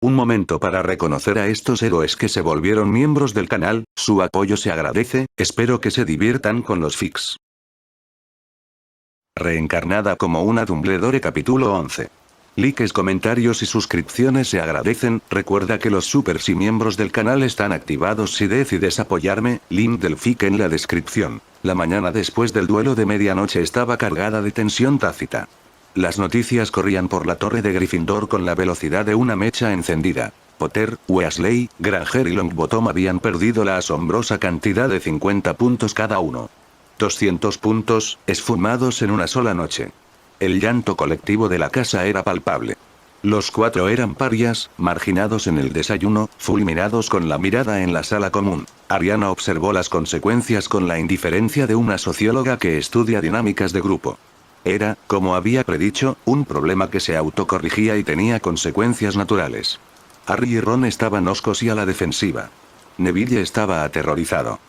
Un momento para reconocer a estos héroes que se volvieron miembros del canal, su apoyo se agradece, espero que se diviertan con los fics. Reencarnada como una Dumbledore capítulo 11. Likes, comentarios y suscripciones se agradecen, recuerda que los supers y miembros del canal están activados si decides apoyarme, link del fic en la descripción. La mañana después del duelo de medianoche estaba cargada de tensión tácita. Las noticias corrían por la torre de Gryffindor con la velocidad de una mecha encendida. Potter, Weasley, Granger y Longbottom habían perdido la asombrosa cantidad de 50 puntos cada uno. 200 puntos, esfumados en una sola noche. El llanto colectivo de la casa era palpable. Los cuatro eran parias, marginados en el desayuno, fulminados con la mirada en la sala común. Ariana observó las consecuencias con la indiferencia de una socióloga que estudia dinámicas de grupo. Era, como había predicho, un problema que se autocorrigía y tenía consecuencias naturales. Harry y Ron estaban hoscos y a la defensiva. Neville estaba aterrorizado.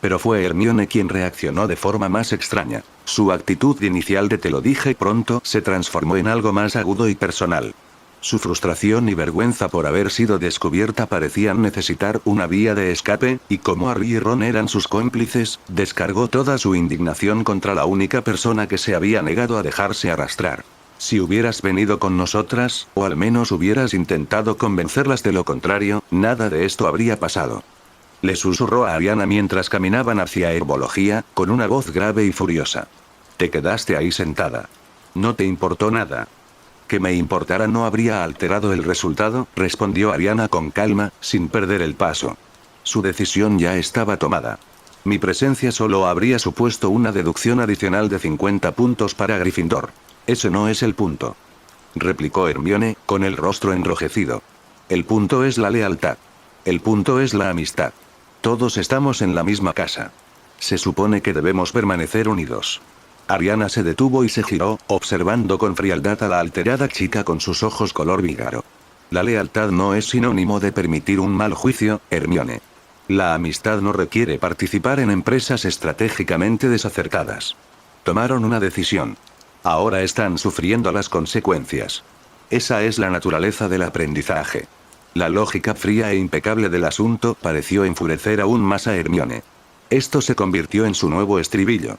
Pero fue Hermione quien reaccionó de forma más extraña. Su actitud inicial de "te lo dije pronto" se transformó en algo más agudo y personal. Su frustración y vergüenza por haber sido descubierta parecían necesitar una vía de escape, y como Harry y Ron eran sus cómplices, descargó toda su indignación contra la única persona que se había negado a dejarse arrastrar. Si hubieras venido con nosotras, o al menos hubieras intentado convencerlas de lo contrario, nada de esto habría pasado. Le susurró a Ariana mientras caminaban hacia herbología, con una voz grave y furiosa. Te quedaste ahí sentada. No te importó nada. Que me importara no habría alterado el resultado, respondió Ariana con calma, sin perder el paso. Su decisión ya estaba tomada. Mi presencia solo habría supuesto una deducción adicional de 50 puntos para Gryffindor. Ese no es el punto. Replicó Hermione, con el rostro enrojecido. El punto es la lealtad. El punto es la amistad. Todos estamos en la misma casa. Se supone que debemos permanecer unidos. Ariana se detuvo y se giró, observando con frialdad a la alterada chica con sus ojos color vígaro. La lealtad no es sinónimo de permitir un mal juicio, Hermione. La amistad no requiere participar en empresas estratégicamente desacertadas. Tomaron una decisión. Ahora están sufriendo las consecuencias. Esa es la naturaleza del aprendizaje. La lógica fría e impecable del asunto pareció enfurecer aún más a Hermione. Esto se convirtió en su nuevo estribillo.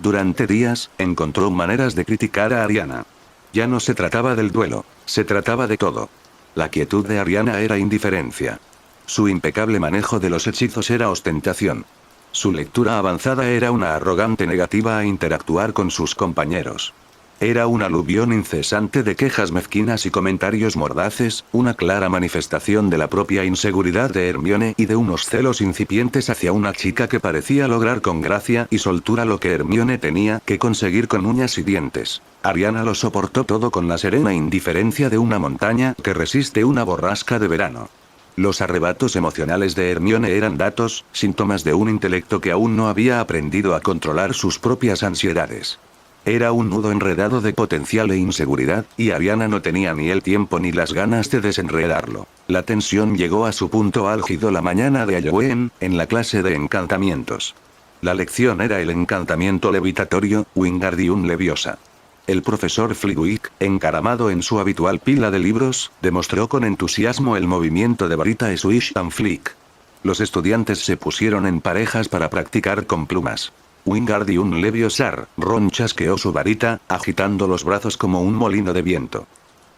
Durante días, encontró maneras de criticar a Ariana. Ya no se trataba del duelo, se trataba de todo. La quietud de Ariana era indiferencia. Su impecable manejo de los hechizos era ostentación. Su lectura avanzada era una arrogante negativa a interactuar con sus compañeros. Era un aluvión incesante de quejas mezquinas y comentarios mordaces, una clara manifestación de la propia inseguridad de Hermione y de unos celos incipientes hacia una chica que parecía lograr con gracia y soltura lo que Hermione tenía que conseguir con uñas y dientes. Ariana lo soportó todo con la serena indiferencia de una montaña que resiste una borrasca de verano. Los arrebatos emocionales de Hermione eran datos, síntomas de un intelecto que aún no había aprendido a controlar sus propias ansiedades. Era un nudo enredado de potencial e inseguridad, y Ariana no tenía ni el tiempo ni las ganas de desenredarlo. La tensión llegó a su punto álgido la mañana de Halloween, en la clase de encantamientos. La lección era el encantamiento levitatorio, Wingardium Leviosa. El profesor Flitwick, encaramado en su habitual pila de libros, demostró con entusiasmo el movimiento de varita Swish and Flick. Los estudiantes se pusieron en parejas para practicar con plumas. Wingardium Leviosa. Ron chasqueó su varita, agitando los brazos como un molino de viento.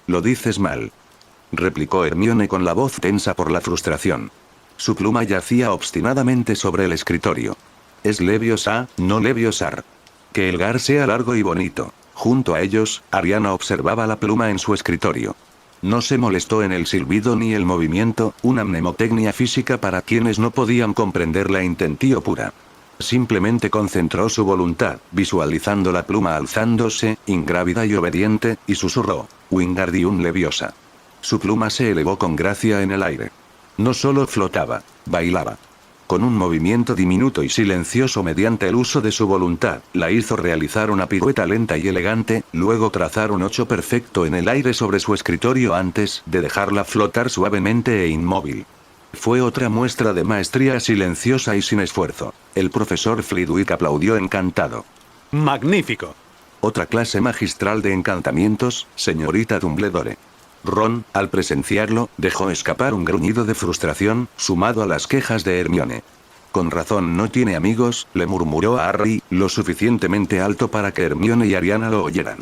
Lo dices mal. Replicó Hermione con la voz tensa por la frustración. Su pluma yacía obstinadamente sobre el escritorio. Es Leviosa, no Leviosar. Que el gar sea largo y bonito. Junto a ellos, Ariana observaba la pluma en su escritorio. No se molestó en el silbido ni el movimiento, una mnemotecnia física para quienes no podían comprender la intentío pura. Simplemente concentró su voluntad, visualizando la pluma alzándose, ingrávida y obediente, y susurró: Wingardium Leviosa. Su pluma se elevó con gracia en el aire. No solo flotaba, bailaba. Con un movimiento diminuto y silencioso mediante el uso de su voluntad, la hizo realizar una pirueta lenta y elegante, luego trazar un 8 perfecto en el aire sobre su escritorio antes de dejarla flotar suavemente e inmóvil. Fue otra muestra de maestría silenciosa y sin esfuerzo. El profesor Flitwick aplaudió encantado. ¡Magnífico! Otra clase magistral de encantamientos, señorita Dumbledore. Ron, al presenciarlo, dejó escapar un gruñido de frustración, sumado a las quejas de Hermione. Con razón no tiene amigos, le murmuró a Harry, lo suficientemente alto para que Hermione y Ariana lo oyeran.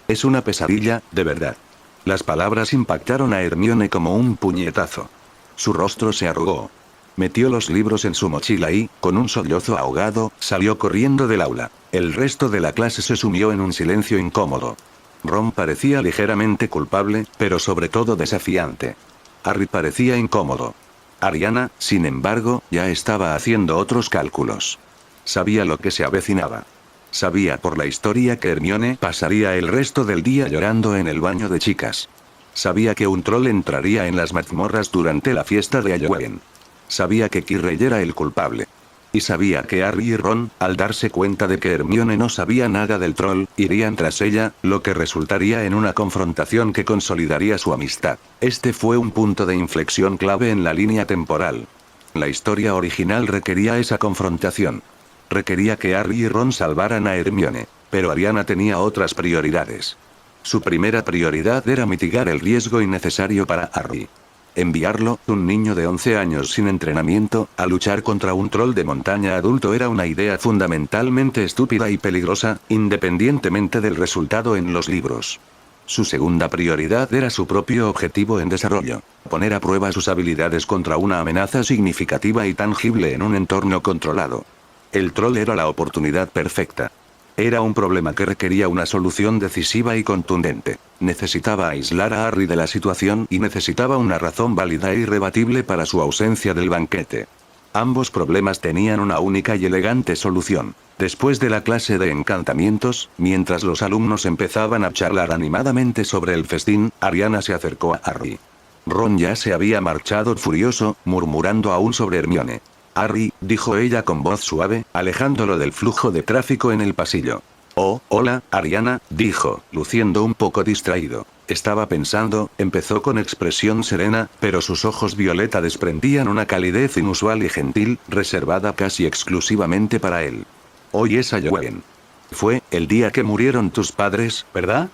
Es una pesadilla, de verdad. Las palabras impactaron a Hermione como un puñetazo. Su rostro se arrugó. Metió los libros en su mochila y, con un sollozo ahogado, salió corriendo del aula. El resto de la clase se sumió en un silencio incómodo. Ron parecía ligeramente culpable, pero sobre todo desafiante. Harry parecía incómodo. Ariana, sin embargo, ya estaba haciendo otros cálculos. Sabía lo que se avecinaba. Sabía por la historia que Hermione pasaría el resto del día llorando en el baño de chicas. Sabía que un troll entraría en las mazmorras durante la fiesta de Halloween. Sabía que Quirrell era el culpable. Y sabía que Harry y Ron, al darse cuenta de que Hermione no sabía nada del troll, irían tras ella, lo que resultaría en una confrontación que consolidaría su amistad. Este fue un punto de inflexión clave en la línea temporal. La historia original requería esa confrontación. Requería que Harry y Ron salvaran a Hermione. Pero Ariana tenía otras prioridades. Su primera prioridad era mitigar el riesgo innecesario para Harry. Enviarlo, un niño de 11 años sin entrenamiento, a luchar contra un troll de montaña adulto era una idea fundamentalmente estúpida y peligrosa, independientemente del resultado en los libros. Su segunda prioridad era su propio objetivo en desarrollo: poner a prueba sus habilidades contra una amenaza significativa y tangible en un entorno controlado. El troll era la oportunidad perfecta. Era un problema que requería una solución decisiva y contundente. Necesitaba aislar a Harry de la situación y necesitaba una razón válida e irrebatible para su ausencia del banquete. Ambos problemas tenían una única y elegante solución. Después de la clase de encantamientos, mientras los alumnos empezaban a charlar animadamente sobre el festín, Ariana se acercó a Harry. Ron ya se había marchado furioso, murmurando aún sobre Hermione. Harry, dijo ella con voz suave, alejándolo del flujo de tráfico en el pasillo. Oh, hola, Ariana, dijo, luciendo un poco distraído. Estaba pensando, empezó con expresión serena, pero sus ojos violeta desprendían una calidez inusual y gentil, reservada casi exclusivamente para él. Hoy es Halloween. Fue el día que murieron tus padres, ¿verdad?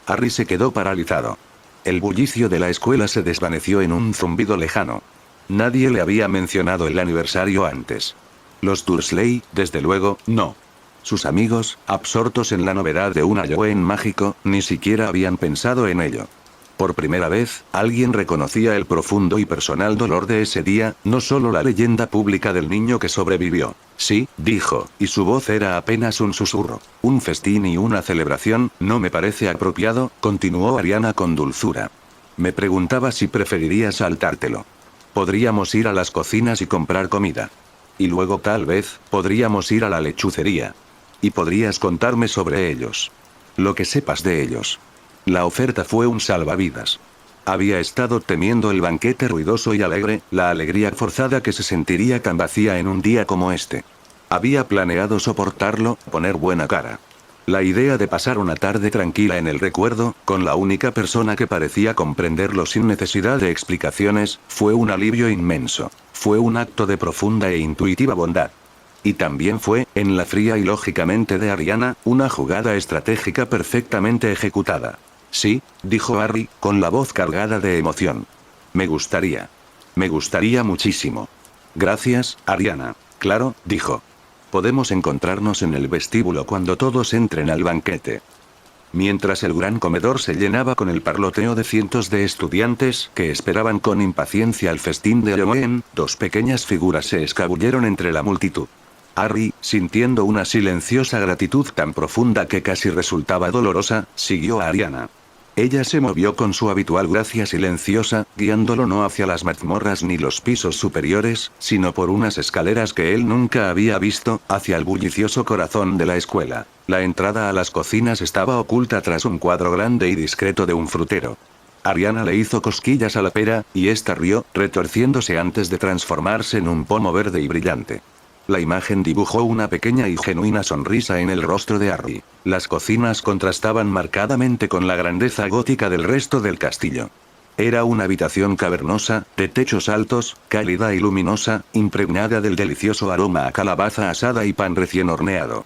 Harry se quedó paralizado. El bullicio de la escuela se desvaneció en un zumbido lejano. Nadie le había mencionado el aniversario antes. Los Dursley, desde luego, no. Sus amigos, absortos en la novedad de un Halloween mágico, ni siquiera habían pensado en ello. Por primera vez, alguien reconocía el profundo y personal dolor de ese día, no solo la leyenda pública del niño que sobrevivió. Sí, dijo, y su voz era apenas un susurro. Un festín y una celebración, no me parece apropiado, continuó Ariana con dulzura. Me preguntaba si preferirías saltártelo. Podríamos ir a las cocinas y comprar comida. Y luego tal vez, podríamos ir a la lechucería. Y podrías contarme sobre ellos. Lo que sepas de ellos. La oferta fue un salvavidas. Había estado temiendo el banquete ruidoso y alegre, la alegría forzada que se sentiría tan vacía en un día como este. Había planeado soportarlo, poner buena cara. La idea de pasar una tarde tranquila en el recuerdo, con la única persona que parecía comprenderlo sin necesidad de explicaciones, fue un alivio inmenso. Fue un acto de profunda e intuitiva bondad. Y también fue, en la fría y lógicamente de Ariana, una jugada estratégica perfectamente ejecutada. Sí, dijo Harry, con la voz cargada de emoción. Me gustaría. Me gustaría muchísimo. Gracias, Ariana. Claro, dijo. Podemos encontrarnos en el vestíbulo cuando todos entren al banquete. Mientras el gran comedor se llenaba con el parloteo de cientos de estudiantes que esperaban con impaciencia el festín de Halloween, dos pequeñas figuras se escabulleron entre la multitud. Harry, sintiendo una silenciosa gratitud tan profunda que casi resultaba dolorosa, siguió a Ariana. Ella se movió con su habitual gracia silenciosa, guiándolo no hacia las mazmorras ni los pisos superiores, sino por unas escaleras que él nunca había visto, hacia el bullicioso corazón de la escuela. La entrada a las cocinas estaba oculta tras un cuadro grande y discreto de un frutero. Ariana le hizo cosquillas a la pera, y ésta rió, retorciéndose antes de transformarse en un pomo verde y brillante. La imagen dibujó una pequeña y genuina sonrisa en el rostro de Harry. Las cocinas contrastaban marcadamente con la grandeza gótica del resto del castillo. Era una habitación cavernosa, de techos altos, cálida y luminosa, impregnada del delicioso aroma a calabaza asada y pan recién horneado.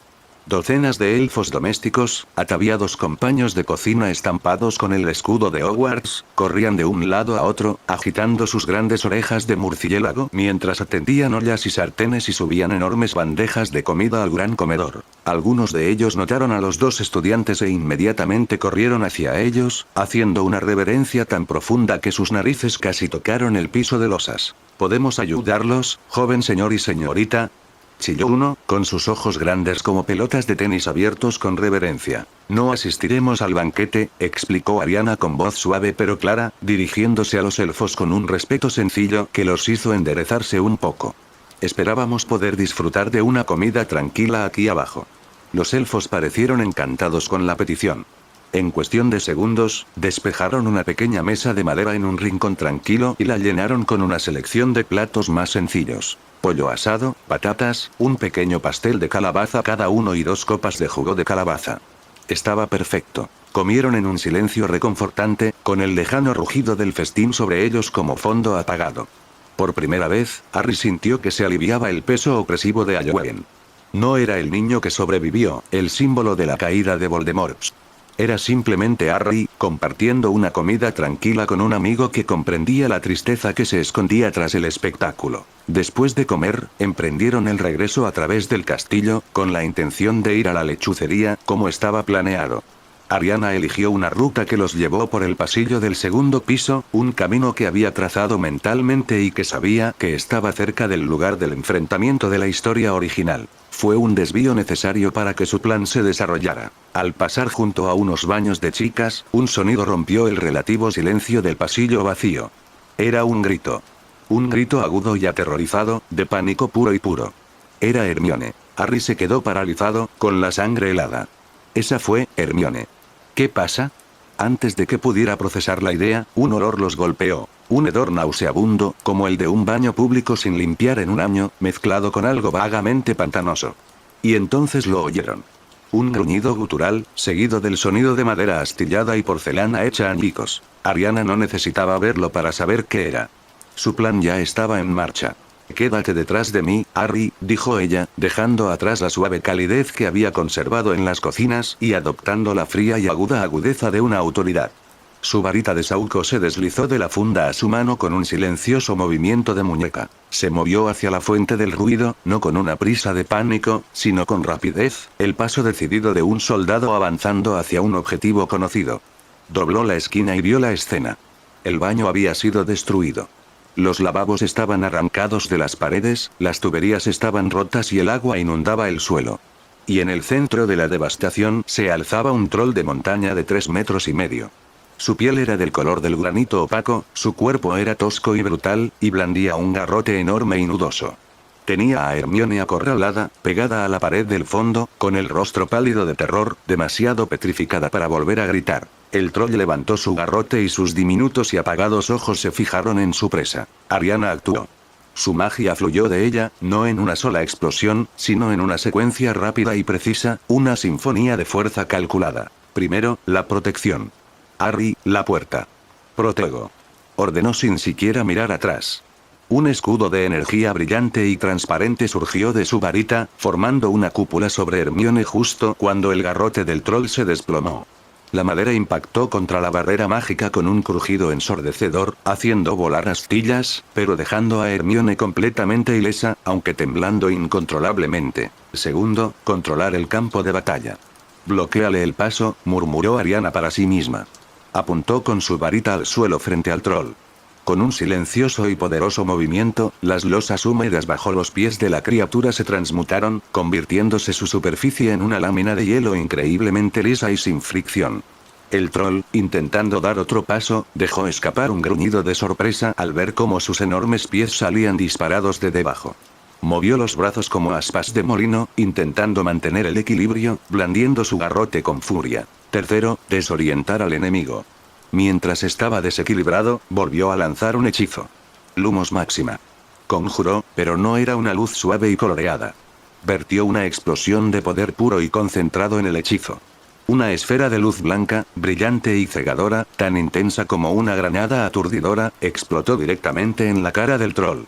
Docenas de elfos domésticos, ataviados con paños de cocina estampados con el escudo de Hogwarts, corrían de un lado a otro, agitando sus grandes orejas de murciélago mientras atendían ollas y sartenes y subían enormes bandejas de comida al gran comedor. Algunos de ellos notaron a los dos estudiantes e inmediatamente corrieron hacia ellos, haciendo una reverencia tan profunda que sus narices casi tocaron el piso de losas. ¿Podemos ayudarlos, joven señor y señorita?, chilló uno, con sus ojos grandes como pelotas de tenis abiertos con reverencia. No asistiremos al banquete, explicó Ariana con voz suave pero clara, dirigiéndose a los elfos con un respeto sencillo que los hizo enderezarse un poco. Esperábamos poder disfrutar de una comida tranquila aquí abajo. Los elfos parecieron encantados con la petición. En cuestión de segundos, despejaron una pequeña mesa de madera en un rincón tranquilo y la llenaron con una selección de platos más sencillos. Pollo asado, patatas, un pequeño pastel de calabaza cada uno y 2 copas de jugo de calabaza. Estaba perfecto. Comieron en un silencio reconfortante, con el lejano rugido del festín sobre ellos como fondo apagado. Por primera vez, Harry sintió que se aliviaba el peso opresivo de Halloween. No era el niño que sobrevivió, el símbolo de la caída de Voldemort. Era simplemente Harry, compartiendo una comida tranquila con un amigo que comprendía la tristeza que se escondía tras el espectáculo. Después de comer, emprendieron el regreso a través del castillo, con la intención de ir a la lechucería, como estaba planeado. Ariana eligió una ruta que los llevó por el pasillo del segundo piso, un camino que había trazado mentalmente y que sabía que estaba cerca del lugar del enfrentamiento de la historia original. Fue un desvío necesario para que su plan se desarrollara. Al pasar junto a unos baños de chicas, un sonido rompió el relativo silencio del pasillo vacío. Era un grito. Un grito agudo y aterrorizado, de pánico puro y puro. Era Hermione. Harry se quedó paralizado, con la sangre helada. Esa fue Hermione. ¿Qué pasa? Antes de que pudiera procesar la idea, un olor los golpeó. Un hedor nauseabundo, como el de un baño público sin limpiar en un año, mezclado con algo vagamente pantanoso. Y entonces lo oyeron. Un gruñido gutural, seguido del sonido de madera astillada y porcelana hecha añicos. Ariana no necesitaba verlo para saber qué era. Su plan ya estaba en marcha. «Quédate detrás de mí, Harry», dijo ella, dejando atrás la suave calidez que había conservado en las cocinas y adoptando la fría y aguda agudeza de una autoridad. Su varita de saúco se deslizó de la funda a su mano con un silencioso movimiento de muñeca. Se movió hacia la fuente del ruido, no con una prisa de pánico, sino con rapidez, el paso decidido de un soldado avanzando hacia un objetivo conocido. Dobló la esquina y vio la escena. El baño había sido destruido. Los lavabos estaban arrancados de las paredes, las tuberías estaban rotas y el agua inundaba el suelo. Y en el centro de la devastación se alzaba un troll de montaña de 3,5 metros. Su piel era del color del granito opaco, su cuerpo era tosco y brutal, y blandía un garrote enorme y nudoso. Tenía a Hermione acorralada, pegada a la pared del fondo, con el rostro pálido de terror, demasiado petrificada para volver a gritar. El troll levantó su garrote y sus diminutos y apagados ojos se fijaron en su presa. Ariana actuó. Su magia fluyó de ella, no en una sola explosión, sino en una secuencia rápida y precisa, una sinfonía de fuerza calculada. Primero, la protección. Harry, la puerta. Protego. Ordenó sin siquiera mirar atrás. Un escudo de energía brillante y transparente surgió de su varita, formando una cúpula sobre Hermione justo cuando el garrote del troll se desplomó. La madera impactó contra la barrera mágica con un crujido ensordecedor, haciendo volar astillas, pero dejando a Hermione completamente ilesa, aunque temblando incontrolablemente. Segundo, controlar el campo de batalla. «Bloquéale el paso», murmuró Ariana para sí misma. Apuntó con su varita al suelo frente al troll. Con un silencioso y poderoso movimiento, las losas húmedas bajo los pies de la criatura se transmutaron, convirtiéndose su superficie en una lámina de hielo increíblemente lisa y sin fricción. El troll, intentando dar otro paso, dejó escapar un gruñido de sorpresa al ver cómo sus enormes pies salían disparados de debajo. Movió los brazos como aspas de molino, intentando mantener el equilibrio, blandiendo su garrote con furia. Tercero, desorientar al enemigo. Mientras estaba desequilibrado, volvió a lanzar un hechizo. Lumos Máxima. Conjuró, pero no era una luz suave y coloreada. Vertió una explosión de poder puro y concentrado en el hechizo. Una esfera de luz blanca, brillante y cegadora, tan intensa como una granada aturdidora, explotó directamente en la cara del troll.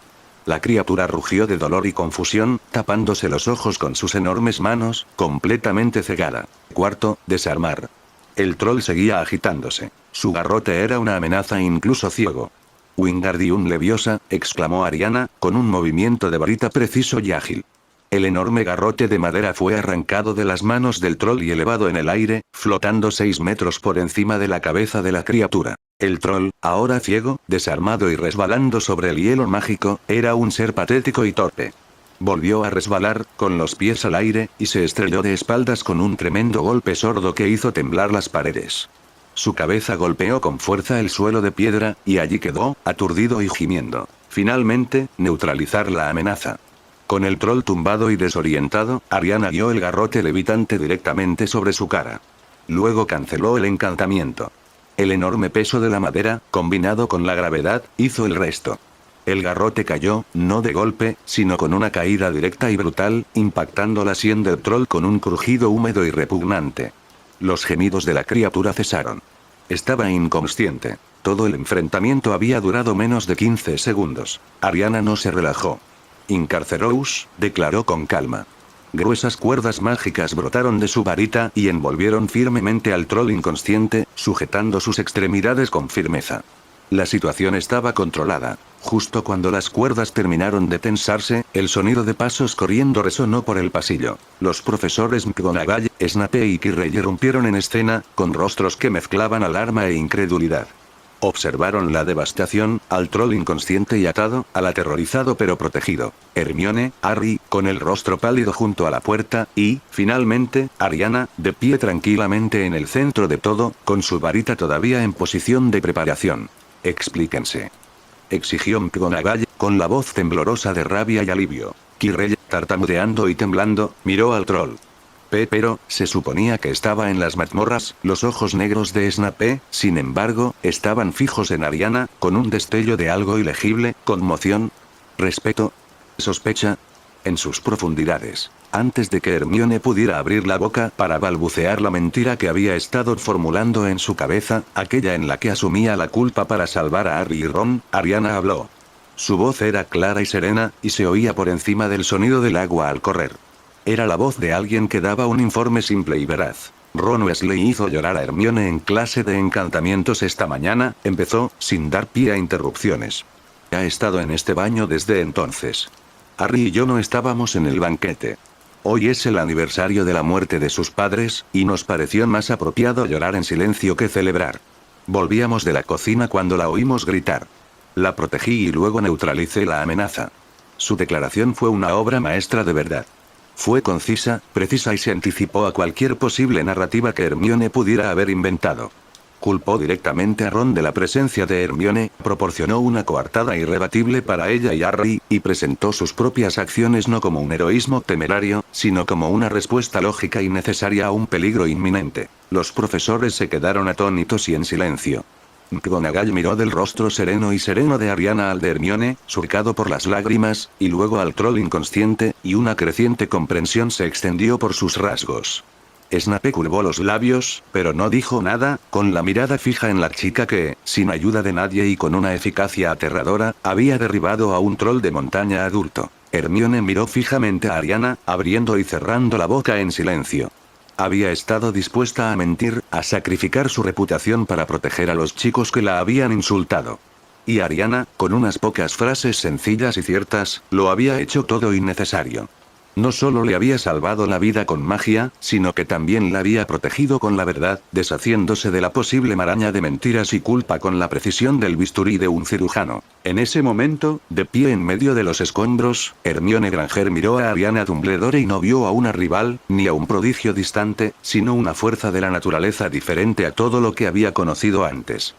La criatura rugió de dolor y confusión, tapándose los ojos con sus enormes manos, completamente cegada. Cuarto, desarmar. El troll seguía agitándose. Su garrote era una amenaza incluso ciego. Wingardium Leviosa, exclamó Ariana, con un movimiento de varita preciso y ágil. El enorme garrote de madera fue arrancado de las manos del troll y elevado en el aire, flotando 6 metros por encima de la cabeza de la criatura. El troll, ahora ciego, desarmado y resbalando sobre el hielo mágico, era un ser patético y torpe. Volvió a resbalar, con los pies al aire, y se estrelló de espaldas con un tremendo golpe sordo que hizo temblar las paredes. Su cabeza golpeó con fuerza el suelo de piedra, y allí quedó, aturdido y gimiendo. Finalmente, neutralizar la amenaza. Con el troll tumbado y desorientado, Ariana dio el garrote levitante directamente sobre su cara. Luego canceló el encantamiento. El enorme peso de la madera, combinado con la gravedad, hizo el resto. El garrote cayó, no de golpe, sino con una caída directa y brutal, impactando la sien del troll con un crujido húmedo y repugnante. Los gemidos de la criatura cesaron. Estaba inconsciente. Todo el enfrentamiento había durado menos de 15 segundos. Ariana no se relajó. Incarcerous, declaró con calma. Gruesas cuerdas mágicas brotaron de su varita y envolvieron firmemente al troll inconsciente, sujetando sus extremidades con firmeza. La situación estaba controlada. Justo cuando las cuerdas terminaron de tensarse, el sonido de pasos corriendo resonó por el pasillo. Los profesores McGonagall, Snape y Quirrell irrumpieron en escena, con rostros que mezclaban alarma e incredulidad. Observaron la devastación, al troll inconsciente y atado, al aterrorizado pero protegido. Hermione, Harry, con el rostro pálido junto a la puerta, y, finalmente, Ariana, de pie tranquilamente en el centro de todo, con su varita todavía en posición de preparación. Explíquense. Exigió McGonagall, con la voz temblorosa de rabia y alivio. Quirrell, tartamudeando y temblando, miró al troll. Pero, se suponía que estaba en las mazmorras. Los ojos negros de Snape, sin embargo, estaban fijos en Ariana, con un destello de algo ilegible, conmoción, respeto, sospecha, en sus profundidades. Antes de que Hermione pudiera abrir la boca para balbucear la mentira que había estado formulando en su cabeza, aquella en la que asumía la culpa para salvar a Harry y Ron, Ariana habló. Su voz era clara y serena, y se oía por encima del sonido del agua al correr. Era la voz de alguien que daba un informe simple y veraz. Ron Weasley hizo llorar a Hermione en clase de encantamientos esta mañana, empezó, sin dar pie a interrupciones. Ha estado en este baño desde entonces. Harry y yo no estábamos en el banquete. Hoy es el aniversario de la muerte de sus padres, y nos pareció más apropiado llorar en silencio que celebrar. Volvíamos de la cocina cuando la oímos gritar. La protegí y luego neutralicé la amenaza. Su declaración fue una obra maestra de verdad. Fue concisa, precisa y se anticipó a cualquier posible narrativa que Hermione pudiera haber inventado. Culpó directamente a Ron de la presencia de Hermione, proporcionó una coartada irrebatible para ella y Harry, y presentó sus propias acciones no como un heroísmo temerario, sino como una respuesta lógica y necesaria a un peligro inminente. Los profesores se quedaron atónitos y en silencio. McGonagall miró del rostro sereno de Ariana al de Hermione, surcado por las lágrimas, y luego al troll inconsciente, y una creciente comprensión se extendió por sus rasgos. Snape curvó los labios, pero no dijo nada, con la mirada fija en la chica que, sin ayuda de nadie y con una eficacia aterradora, había derribado a un troll de montaña adulto. Hermione miró fijamente a Ariana, abriendo y cerrando la boca en silencio. Había estado dispuesta a mentir, a sacrificar su reputación para proteger a los chicos que la habían insultado. Y Ariana, con unas pocas frases sencillas y ciertas, lo había hecho todo innecesario. No solo le había salvado la vida con magia, sino que también la había protegido con la verdad, deshaciéndose de la posible maraña de mentiras y culpa con la precisión del bisturí de un cirujano. En ese momento, de pie en medio de los escombros, Hermione Granger miró a Ariana Dumbledore y no vio a una rival, ni a un prodigio distante, sino una fuerza de la naturaleza diferente a todo lo que había conocido antes.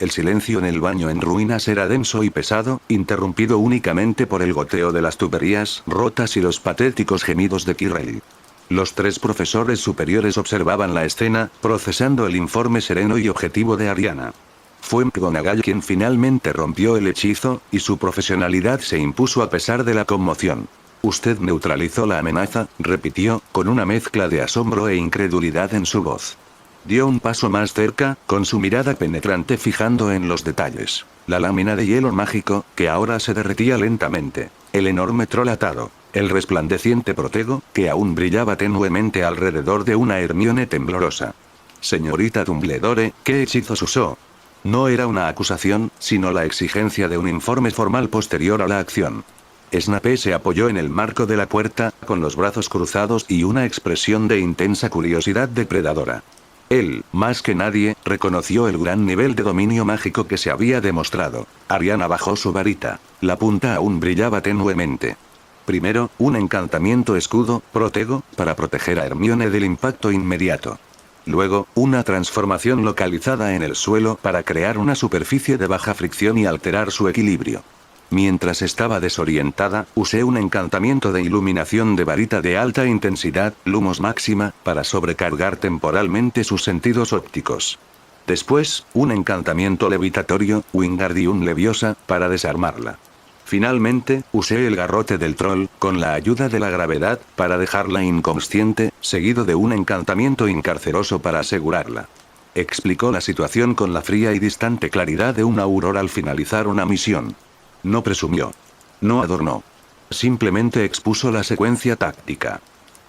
El silencio en el baño en ruinas era denso y pesado, interrumpido únicamente por el goteo de las tuberías rotas y los patéticos gemidos de Quirrell. Los tres profesores superiores observaban la escena, procesando el informe sereno y objetivo de Ariana. Fue McGonagall quien finalmente rompió el hechizo, y su profesionalidad se impuso a pesar de la conmoción. Usted neutralizó la amenaza, repitió, con una mezcla de asombro e incredulidad en su voz. Dio un paso más cerca, con su mirada penetrante fijando en los detalles. La lámina de hielo mágico, que ahora se derretía lentamente. El enorme troll atado. El resplandeciente protego, que aún brillaba tenuemente alrededor de una Hermione temblorosa. Señorita Dumbledore, ¿qué hechizos usó? No era una acusación, sino la exigencia de un informe formal posterior a la acción. Snape se apoyó en el marco de la puerta, con los brazos cruzados y una expresión de intensa curiosidad depredadora. Él, más que nadie, reconoció el gran nivel de dominio mágico que se había demostrado. Ariana bajó su varita. La punta aún brillaba tenuemente. Primero, un encantamiento escudo, protego, para proteger a Hermione del impacto inmediato. Luego, una transformación localizada en el suelo para crear una superficie de baja fricción y alterar su equilibrio. Mientras estaba desorientada, usé un encantamiento de iluminación de varita de alta intensidad, Lumos Máxima, para sobrecargar temporalmente sus sentidos ópticos. Después, un encantamiento levitatorio, Wingardium Leviosa, para desarmarla. Finalmente, usé el garrote del troll, con la ayuda de la gravedad, para dejarla inconsciente, seguido de un encantamiento incarceroso para asegurarla. Explicó la situación con la fría y distante claridad de un auror al finalizar una misión. No presumió. No adornó. Simplemente expuso la secuencia táctica.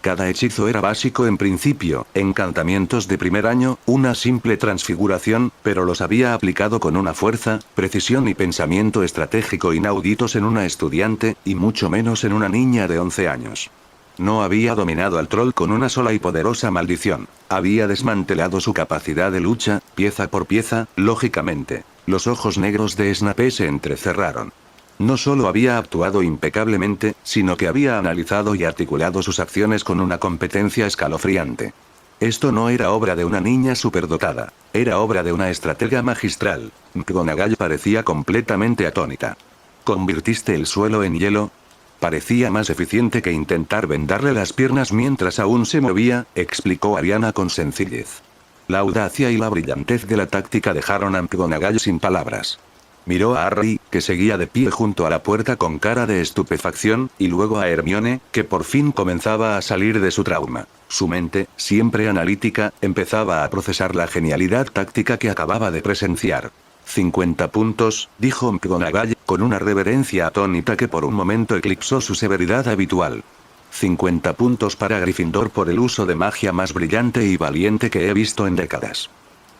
Cada hechizo era básico en principio, encantamientos de primer año, una simple transfiguración, pero los había aplicado con una fuerza, precisión y pensamiento estratégico inauditos en una estudiante, y mucho menos en una niña de 11 años. No había dominado al troll con una sola y poderosa maldición. Había desmantelado su capacidad de lucha, pieza por pieza, lógicamente. Los ojos negros de Snape se entrecerraron. No solo había actuado impecablemente, sino que había analizado y articulado sus acciones con una competencia escalofriante. Esto no era obra de una niña superdotada. Era obra de una estratega magistral. McGonagall parecía completamente atónita. ¿Convirtiste el suelo en hielo? Parecía más eficiente que intentar vendarle las piernas mientras aún se movía, explicó Ariana con sencillez. La audacia y la brillantez de la táctica dejaron a McGonagall sin palabras. Miró a Harry, que seguía de pie junto a la puerta con cara de estupefacción, y luego a Hermione, que por fin comenzaba a salir de su trauma. Su mente, siempre analítica, empezaba a procesar la genialidad táctica que acababa de presenciar. 50 puntos, dijo McGonagall, con una reverencia atónita que por un momento eclipsó su severidad habitual. 50 puntos para Gryffindor por el uso de magia más brillante y valiente que he visto en décadas.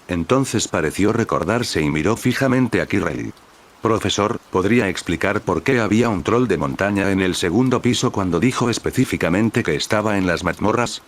Entonces pareció recordarse y miró fijamente a Quirrell. Profesor, ¿podría explicar por qué había un troll de montaña en el segundo piso cuando dijo específicamente que estaba en las mazmorras?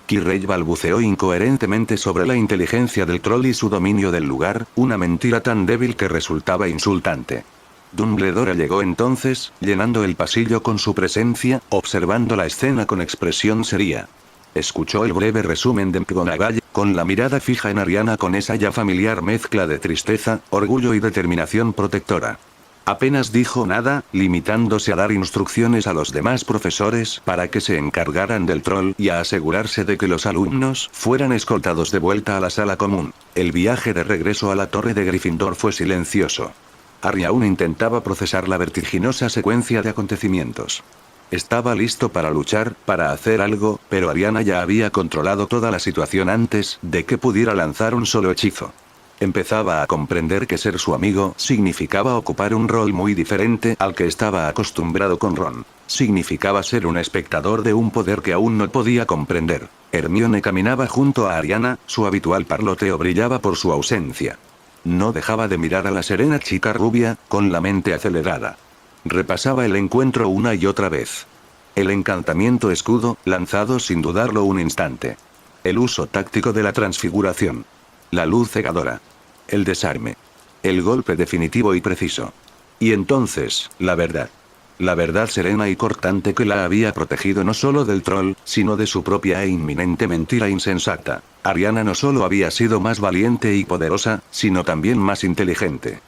Quirrell balbuceó incoherentemente sobre la inteligencia del troll y su dominio del lugar, una mentira tan débil que resultaba insultante. Dumbledore llegó entonces, llenando el pasillo con su presencia, observando la escena con expresión seria. Escuchó el breve resumen de McGonagall, con la mirada fija en Ariana con esa ya familiar mezcla de tristeza, orgullo y determinación protectora. Apenas dijo nada, limitándose a dar instrucciones a los demás profesores para que se encargaran del troll y a asegurarse de que los alumnos fueran escoltados de vuelta a la sala común. El viaje de regreso a la torre de Gryffindor fue silencioso. Harry aún intentaba procesar la vertiginosa secuencia de acontecimientos. Estaba listo para luchar, para hacer algo, pero Ariana ya había controlado toda la situación antes de que pudiera lanzar un solo hechizo. Empezaba a comprender que ser su amigo significaba ocupar un rol muy diferente al que estaba acostumbrado con Ron. Significaba ser un espectador de un poder que aún no podía comprender. Hermione caminaba junto a Ariana, su habitual parloteo brillaba por su ausencia. No dejaba de mirar a la serena chica rubia, con la mente acelerada. Repasaba el encuentro una y otra vez. El encantamiento escudo, lanzado sin dudarlo un instante. El uso táctico de la transfiguración. La luz cegadora. El desarme. El golpe definitivo y preciso. Y entonces, la verdad. La verdad serena y cortante que la había protegido no solo del troll, sino de su propia e inminente mentira insensata. Ariana no solo había sido más valiente y poderosa, sino también más inteligente.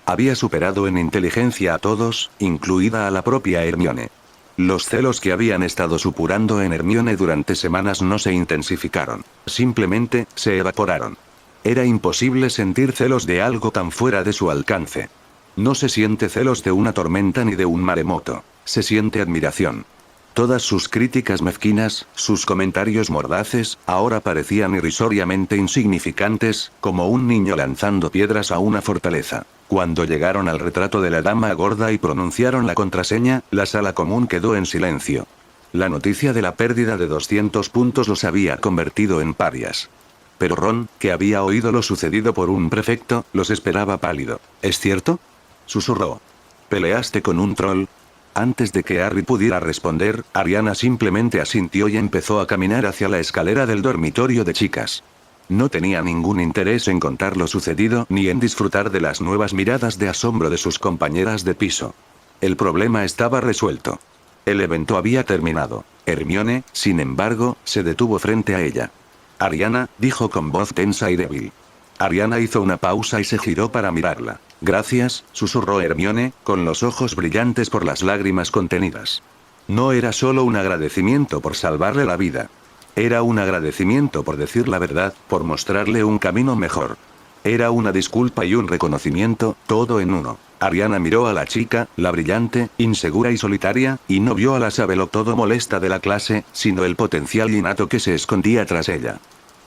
Había superado en inteligencia a todos, incluida a la propia Hermione. Los celos que habían estado supurando en Hermione durante semanas no se intensificaron. Simplemente, se evaporaron. Era imposible sentir celos de algo tan fuera de su alcance. No se siente celos de una tormenta ni de un maremoto. Se siente admiración. Todas sus críticas mezquinas, sus comentarios mordaces, ahora parecían irrisoriamente insignificantes, como un niño lanzando piedras a una fortaleza. Cuando llegaron al retrato de la dama gorda y pronunciaron la contraseña, la sala común quedó en silencio. La noticia de la pérdida de 200 puntos los había convertido en parias. Pero Ron, que había oído lo sucedido por un prefecto, los esperaba pálido. ¿Es cierto?, susurró. ¿Peleaste con un troll? Antes de que Harry pudiera responder, Ariana simplemente asintió y empezó a caminar hacia la escalera del dormitorio de chicas. No tenía ningún interés en contar lo sucedido ni en disfrutar de las nuevas miradas de asombro de sus compañeras de piso. El problema estaba resuelto. El evento había terminado. Hermione, sin embargo, se detuvo frente a ella. Ariana, dijo con voz tensa y débil. Ariana hizo una pausa y se giró para mirarla. Gracias, susurró Hermione, con los ojos brillantes por las lágrimas contenidas. No era solo un agradecimiento por salvarle la vida. Era un agradecimiento por decir la verdad, por mostrarle un camino mejor. Era una disculpa y un reconocimiento, todo en uno. Ariana miró a la chica, la brillante, insegura y solitaria, y no vio a la sabelotodo molesta de la clase, sino el potencial innato que se escondía tras ella.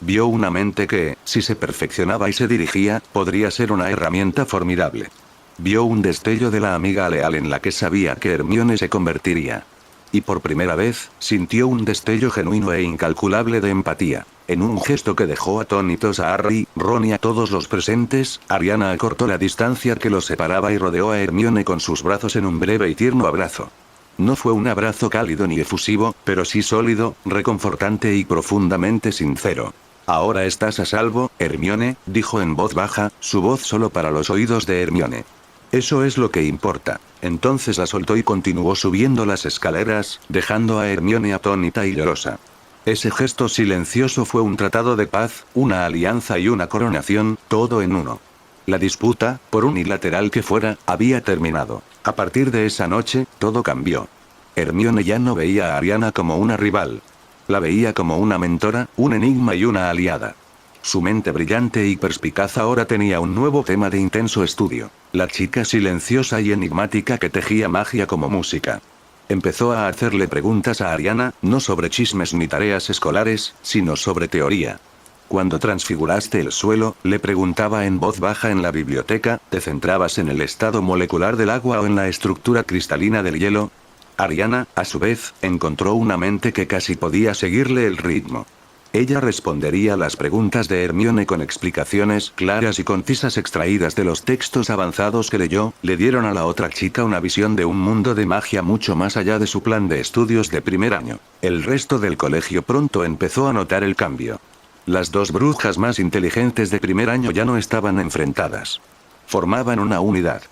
Vio una mente que, si se perfeccionaba y se dirigía, podría ser una herramienta formidable. Vio un destello de la amiga leal en la que sabía que Hermione se convertiría. Y por primera vez, sintió un destello genuino e incalculable de empatía. En un gesto que dejó atónitos a Harry, Ron y a todos los presentes, Ariana acortó la distancia que los separaba y rodeó a Hermione con sus brazos en un breve y tierno abrazo. No fue un abrazo cálido ni efusivo, pero sí sólido, reconfortante y profundamente sincero. Ahora estás a salvo, Hermione, dijo en voz baja, su voz solo para los oídos de Hermione. Eso es lo que importa. Entonces la soltó y continuó subiendo las escaleras, dejando a Hermione atónita y llorosa. Ese gesto silencioso fue un tratado de paz, una alianza y una coronación, todo en uno. La disputa, por unilateral que fuera, había terminado. A partir de esa noche, todo cambió. Hermione ya no veía a Ariana como una rival. La veía como una mentora, un enigma y una aliada. Su mente brillante y perspicaz ahora tenía un nuevo tema de intenso estudio. La chica silenciosa y enigmática que tejía magia como música. Empezó a hacerle preguntas a Ariana, no sobre chismes ni tareas escolares, sino sobre teoría. Cuando transfiguraste el suelo, le preguntaba en voz baja en la biblioteca, ¿te centrabas en el estado molecular del agua o en la estructura cristalina del hielo? Ariana, a su vez, encontró una mente que casi podía seguirle el ritmo. Ella respondería a las preguntas de Hermione con explicaciones claras y concisas extraídas de los textos avanzados que leyó, le dieron a la otra chica una visión de un mundo de magia mucho más allá de su plan de estudios de primer año. El resto del colegio pronto empezó a notar el cambio. Las dos brujas más inteligentes de primer año ya no estaban enfrentadas. Formaban una unidad.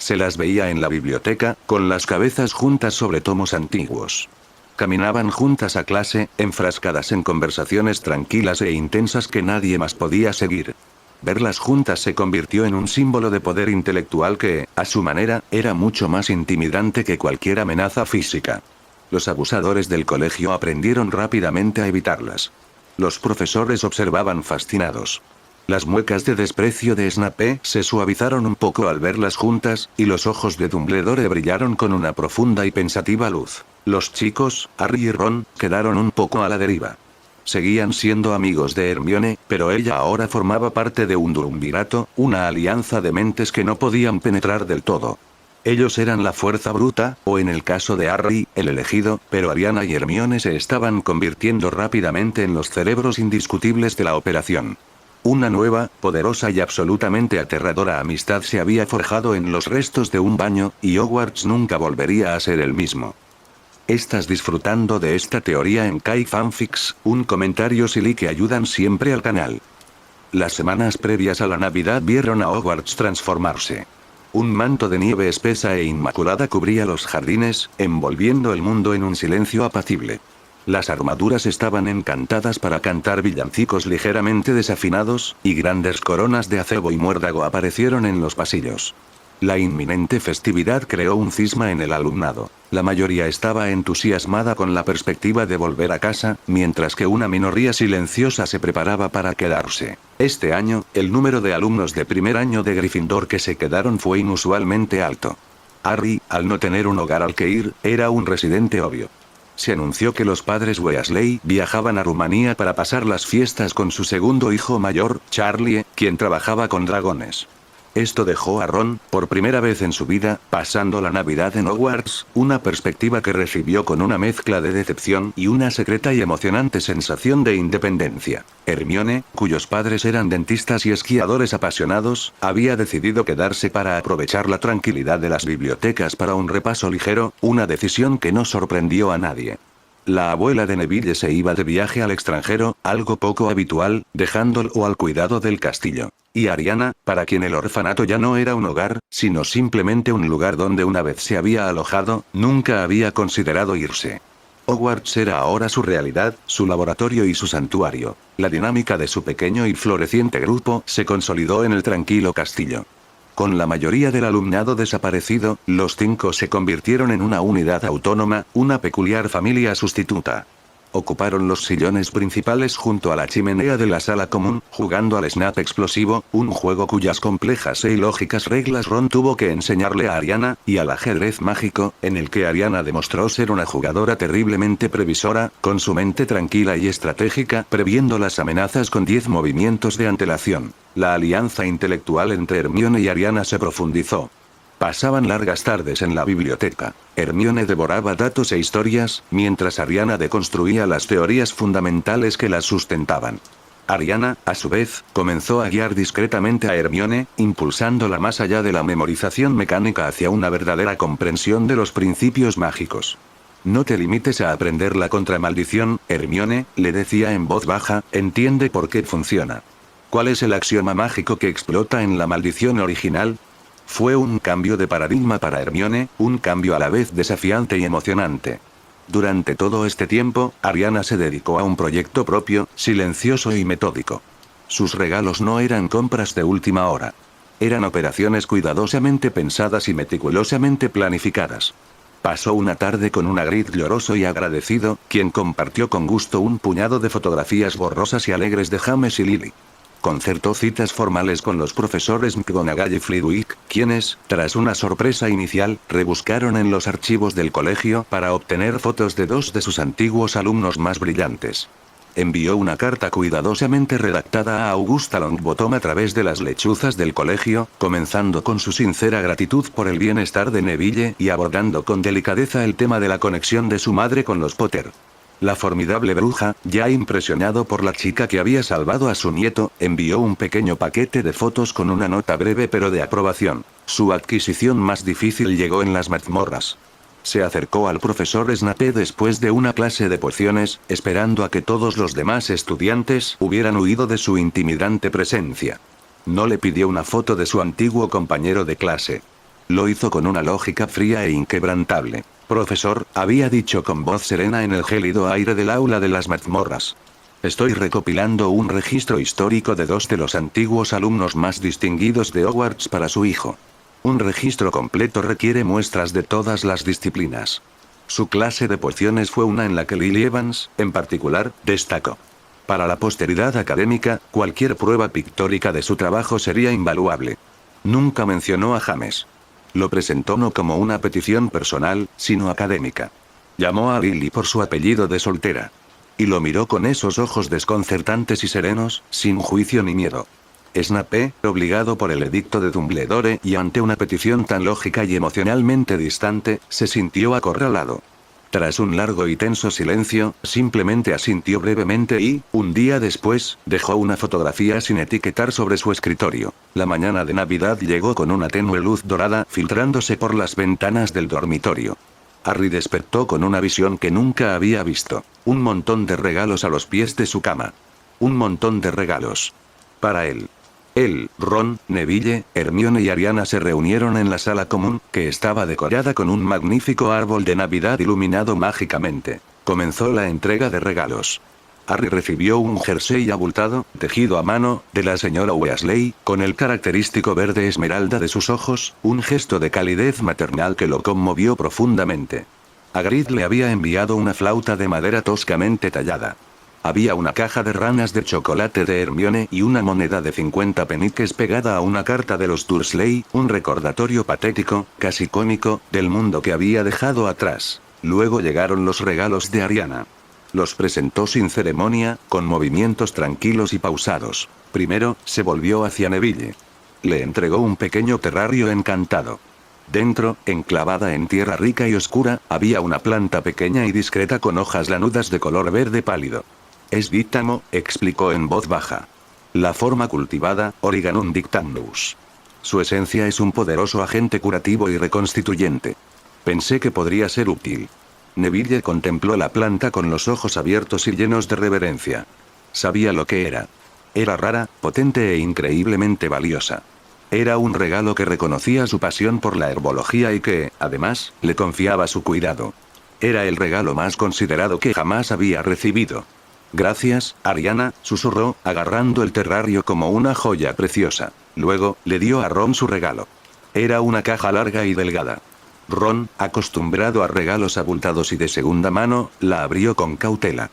Se las veía en la biblioteca, con las cabezas juntas sobre tomos antiguos. Caminaban juntas a clase, enfrascadas en conversaciones tranquilas e intensas que nadie más podía seguir. Verlas juntas se convirtió en un símbolo de poder intelectual que, a su manera, era mucho más intimidante que cualquier amenaza física. Los abusadores del colegio aprendieron rápidamente a evitarlas. Los profesores observaban fascinados. Las muecas de desprecio de Snape se suavizaron un poco al verlas juntas, y los ojos de Dumbledore brillaron con una profunda y pensativa luz. Los chicos, Harry y Ron, quedaron un poco a la deriva. Seguían siendo amigos de Hermione, pero ella ahora formaba parte de un duumvirato, una alianza de mentes que no podían penetrar del todo. Ellos eran la fuerza bruta, o en el caso de Harry, el elegido, pero Ariana y Hermione se estaban convirtiendo rápidamente en los cerebros indiscutibles de la operación. Una nueva, poderosa y absolutamente aterradora amistad se había forjado en los restos de un baño, y Hogwarts nunca volvería a ser el mismo. ¿Estás disfrutando de esta teoría en Kai Fanfics? Un comentario silly que ayudan siempre al canal. Las semanas previas a la Navidad vieron a Hogwarts transformarse. Un manto de nieve espesa e inmaculada cubría los jardines, envolviendo el mundo en un silencio apacible. Las armaduras estaban encantadas para cantar villancicos ligeramente desafinados, y grandes coronas de acebo y muérdago aparecieron en los pasillos. La inminente festividad creó un cisma en el alumnado. La mayoría estaba entusiasmada con la perspectiva de volver a casa, mientras que una minoría silenciosa se preparaba para quedarse. Este año, el número de alumnos de primer año de Gryffindor que se quedaron fue inusualmente alto. Harry, al no tener un hogar al que ir, era un residente obvio. Se anunció que los padres Weasley viajaban a Rumanía para pasar las fiestas con su segundo hijo mayor, Charlie, quien trabajaba con dragones. Esto dejó a Ron, por primera vez en su vida, pasando la Navidad en Hogwarts, una perspectiva que recibió con una mezcla de decepción y una secreta y emocionante sensación de independencia. Hermione, cuyos padres eran dentistas y esquiadores apasionados, había decidido quedarse para aprovechar la tranquilidad de las bibliotecas para un repaso ligero, una decisión que no sorprendió a nadie. La abuela de Neville se iba de viaje al extranjero, algo poco habitual, dejándolo al cuidado del castillo. Y Ariana, para quien el orfanato ya no era un hogar, sino simplemente un lugar donde una vez se había alojado, nunca había considerado irse. Hogwarts era ahora su realidad, su laboratorio y su santuario. La dinámica de su pequeño y floreciente grupo se consolidó en el tranquilo castillo. Con la mayoría del alumnado desaparecido, los 5 se convirtieron en una unidad autónoma, una peculiar familia sustituta. Ocuparon los sillones principales junto a la chimenea de la sala común, jugando al Snap explosivo, un juego cuyas complejas e ilógicas reglas Ron tuvo que enseñarle a Ariana, y al ajedrez mágico, en el que Ariana demostró ser una jugadora terriblemente previsora, con su mente tranquila y estratégica, previendo las amenazas con 10 movimientos de antelación. La alianza intelectual entre Hermione y Ariana se profundizó. Pasaban largas tardes en la biblioteca. Hermione devoraba datos e historias, mientras Ariana deconstruía las teorías fundamentales que las sustentaban. Ariana, a su vez, comenzó a guiar discretamente a Hermione, impulsándola más allá de la memorización mecánica hacia una verdadera comprensión de los principios mágicos. No te limites a aprender la contramaldición, Hermione, le decía en voz baja, entiende por qué funciona. ¿Cuál es el axioma mágico que explota en la maldición original? Fue un cambio de paradigma para Hermione, un cambio a la vez desafiante y emocionante. Durante todo este tiempo, Ariana se dedicó a un proyecto propio, silencioso y metódico. Sus regalos no eran compras de última hora. Eran operaciones cuidadosamente pensadas y meticulosamente planificadas. Pasó una tarde con un Hagrid lloroso y agradecido, quien compartió con gusto un puñado de fotografías borrosas y alegres de James y Lily. Concertó citas formales con los profesores McGonagall y Flitwick, quienes, tras una sorpresa inicial, rebuscaron en los archivos del colegio para obtener fotos de 2 de sus antiguos alumnos más brillantes. Envió una carta cuidadosamente redactada a Augusta Longbottom a través de las lechuzas del colegio, comenzando con su sincera gratitud por el bienestar de Neville y abordando con delicadeza el tema de la conexión de su madre con los Potter. La formidable bruja, ya impresionado por la chica que había salvado a su nieto, envió un pequeño paquete de fotos con una nota breve pero de aprobación. Su adquisición más difícil llegó en las mazmorras. Se acercó al profesor Snape después de una clase de pociones, esperando a que todos los demás estudiantes hubieran huido de su intimidante presencia. No le pidió una foto de su antiguo compañero de clase. Lo hizo con una lógica fría e inquebrantable. Profesor, había dicho con voz serena en el gélido aire del aula de las mazmorras. Estoy recopilando un registro histórico de 2 de los antiguos alumnos más distinguidos de Hogwarts para su hijo. Un registro completo requiere muestras de todas las disciplinas. Su clase de pociones fue una en la que Lily Evans, en particular, destacó. Para la posteridad académica, cualquier prueba pictórica de su trabajo sería invaluable. Nunca mencionó a James. Lo presentó no como una petición personal, sino académica. Llamó a Lily por su apellido de soltera. Y lo miró con esos ojos desconcertantes y serenos, sin juicio ni miedo. Snape, obligado por el edicto de Dumbledore y ante una petición tan lógica y emocionalmente distante, se sintió acorralado. Tras un largo y tenso silencio, simplemente asintió brevemente y, un día después, dejó una fotografía sin etiquetar sobre su escritorio. La mañana de Navidad llegó con una tenue luz dorada filtrándose por las ventanas del dormitorio. Harry despertó con una visión que nunca había visto. Un montón de regalos a los pies de su cama. Un montón de regalos. Para él. Él, Ron, Neville, Hermione y Ariana se reunieron en la sala común, que estaba decorada con un magnífico árbol de Navidad iluminado mágicamente. Comenzó la entrega de regalos. Harry recibió un jersey abultado, tejido a mano, de la señora Weasley, con el característico verde esmeralda de sus ojos, un gesto de calidez maternal que lo conmovió profundamente. Hagrid le había enviado una flauta de madera toscamente tallada. Había una caja de ranas de chocolate de Hermione y una moneda de 50 peniques pegada a una carta de los Dursley, un recordatorio patético, casi cómico, del mundo que había dejado atrás. Luego llegaron los regalos de Ariana. Los presentó sin ceremonia, con movimientos tranquilos y pausados. Primero, se volvió hacia Neville. Le entregó un pequeño terrario encantado. Dentro, enclavada en tierra rica y oscura, había una planta pequeña y discreta con hojas lanudas de color verde pálido. Es dictamo, explicó en voz baja. La forma cultivada, Origanum dictamnus. Su esencia es un poderoso agente curativo y reconstituyente. Pensé que podría ser útil. Neville contempló la planta con los ojos abiertos y llenos de reverencia. Sabía lo que era. Era rara, potente e increíblemente valiosa. Era un regalo que reconocía su pasión por la herbología y que, además, le confiaba su cuidado. Era el regalo más considerado que jamás había recibido. Gracias, Ariana, susurró, agarrando el terrario como una joya preciosa. Luego, le dio a Ron su regalo. Era una caja larga y delgada. Ron, acostumbrado a regalos abultados y de segunda mano, la abrió con cautela.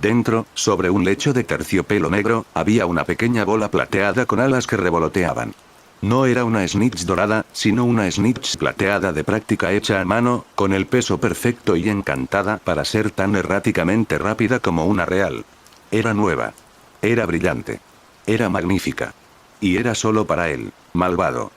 Dentro, sobre un lecho de terciopelo negro, había una pequeña bola plateada con alas que revoloteaban. No era una snitch dorada, sino una snitch plateada de práctica hecha a mano, con el peso perfecto y encantada para ser tan erráticamente rápida como una real. Era nueva. Era brillante. Era magnífica. Y era solo para él, malvado.